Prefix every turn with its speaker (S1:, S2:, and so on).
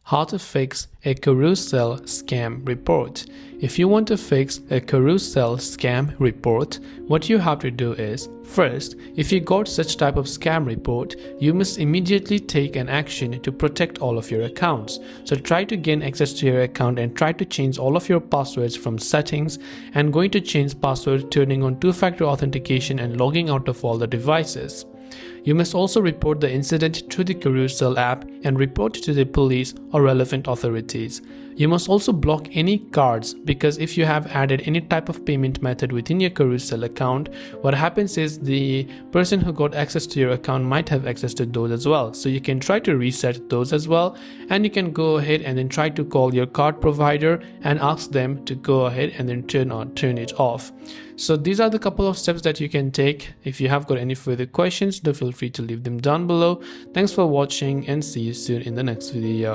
S1: How to fix a Carousell scam report. If you want to fix a Carousell scam report, what you have to do is, first, if you got such type of scam report, you must immediately take an action to protect all of your accounts. So try to gain access to your account and try to change all of your passwords from settings, and going to change password, turning on two-factor authentication and logging out of all the devices. You must also report the incident to the Carousell app and report it to the police or relevant authorities. You must also block any cards, because if you have added any type of payment method within your Carousell account, what happens is the person who got access to your account might have access to those as well. So you can try to reset those as well, and you can go ahead and then try to call your card provider and ask them to go ahead and then turn it off. So these are the couple of steps that you can take. If you have got any further questions, do feel free to leave them down below. Thanks for watching and see you soon in the next video.